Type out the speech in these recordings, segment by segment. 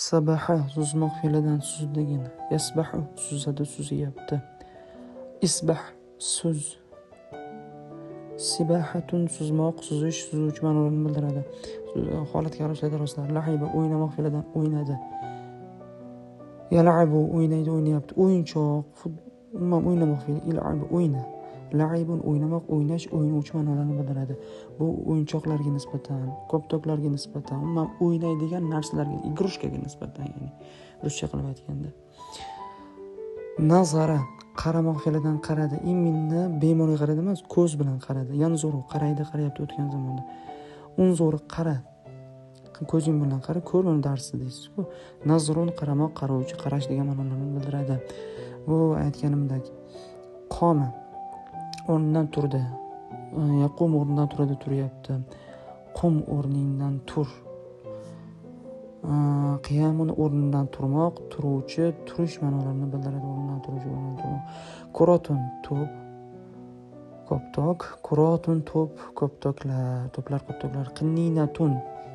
Sabaha suzmoq fe'lidan suzdigina. Yasbahu suzadi, suzyapti. Isbah suz. Sibahatun suzmoq, suzish, suzuvchi ma'nolarni bildiradi. Holatga qarab ishlatadi. Lahiba o'ynamoq fe'lidan o'ynadi. Yal'abu o'ynaydi, o'ynayapti. O'yinchoq, umuman o'ynamoq fe'li il'abu o'yna. La'ibun o'ynamoq, o'ynash, o'yinuvchi ma'nolarni bildiradi. Bu o'yinchoqlarga nisbatan, koptoklarga nisbatan, umuman o'ynaydigan narsalarga, igrushkaga nisbatan, ya'ni ruscha qilib aytganda. Nazara qaramoq fe'lidan qaradi. Iminni bema'ni qaradi emas, ko'z bilan qaradi. Yanzuru qaraydi, qarayapti o'tgan zamonda. Unzuru qara. Ko'zing bilan qara, ko'rmani darsi deysiz-ku. Nazrun qaramoq, qarovchi, qarash degan ma'nolarni bildiradi. Bu aytganimdek qoma o'rnidan turdi. Yaqum o'rnidan turadi, turyapti. Qum o'rningdan tur. Qiyamun o'rnidan turmoq, turuvchi, turish ma'nolarini bildiradi. O'rnidan turuvchi, o'rnidan turmoq. Kurotun to'p, koptok, kurotun to'p, koptoklar, to'plar, koptoklar. Qinninatun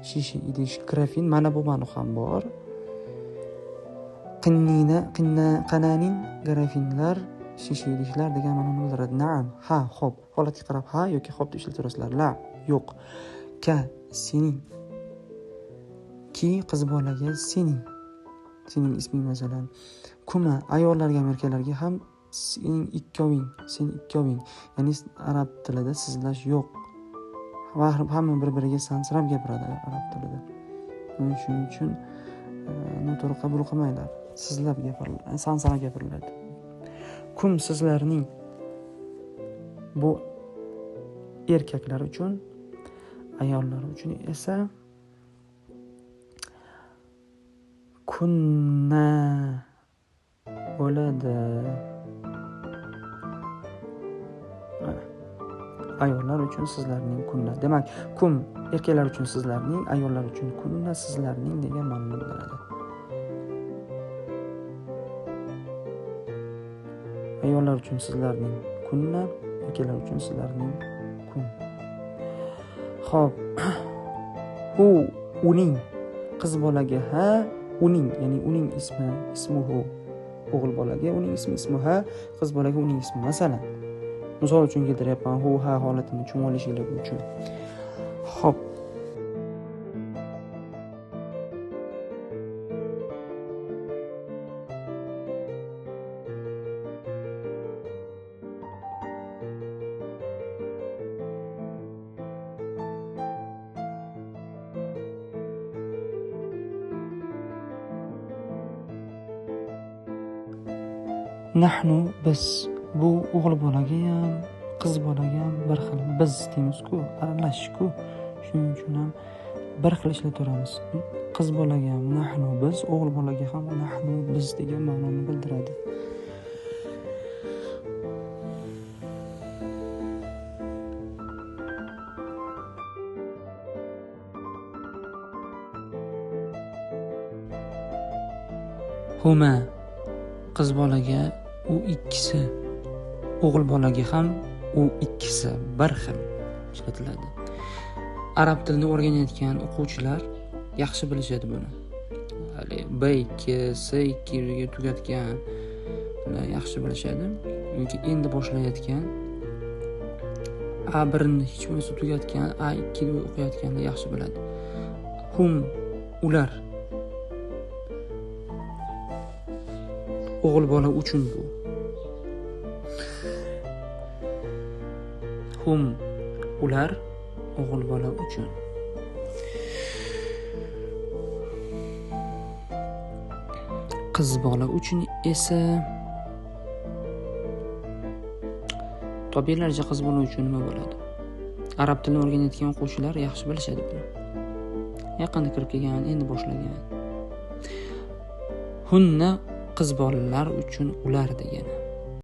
shisha idish, grafin, mana bu ma'no ham bor. Qananin grafinlar, shisha idishlar degan ma'noni bildiradi. Na'am, ha, xo'p. Holatga qarab ha yoki xo'p deb ishlatasizlar. La, yo'q. Ka, sening. Ki qiz bolaga sening isming masalan. Kuma ayollarga, erkaklarga ham sening ikkoving, sen ikkoving. Ya'ni arab tilida sizlash yo'q. Va hamma bir-biriga sansirab gapiradi arab tilida. Shuning uchun noto'g'ri qabul qilmanglar. Sizlab gapiriladi, sansirab gapiriladi. Kum sizlarning, bu erkaklar uchun, ayollar uchun esa kunna bo'ladi. Ayollar uchun sizlarning kunna. Demak, kum erkaklar uchun sizlarning, ayollar uchun kunna sizlarning degan ma'noni bildiradi. Ayollar uchun sizlarning kunna, erkaklar uchun sizlarning kun. Xo'p. U uning qiz bolaga ha, uning, ya'ni uning ismuhu. O'g'il bolaga uning ismuha, qiz bolaga uning ismi. Masalan, misol uchun keltiryapman, hu ha holatini tushunishinglar uchun. Xo'p. Nahnu biz, bu o'g'il bolaga ham, qiz bolaga ham bir xil biz deymiz-ku, aralashishku. Shuning uchun ham bir xil ishlataveramiz. Qiz bolaga ham nahnu biz, o'g'il bolaga ham nahnu biz degan ma'noni bildiradi. Huma qiz bolaga u ikkisi, o'g'il bolaga ham u ikkisi bir xil ishlatiladi. Arab tilini o'rganayotgan o'quvchilar yaxshi bilishadi buni. Hali B2, C2 ga tugatgan yaxshi bilishadi. Yoki endi boshlayotgan A1 ni hech bo'lmasa tugatgan, A2 ni o'qiyotganda yaxshi biladi. Hum ular o'g'il bola uchun bu. Hum ular o'g'il bola uchun. Qiz bola uchun esa tobilarcha qiz bola uchun nima bo'ladi? Arab tilini o'rganayotgan o'quvchilar yaxshi bilishadi buni. Yaqinda kirib kelgan, endi boshlagan. Hunna qiz bolalar uchun ular degani.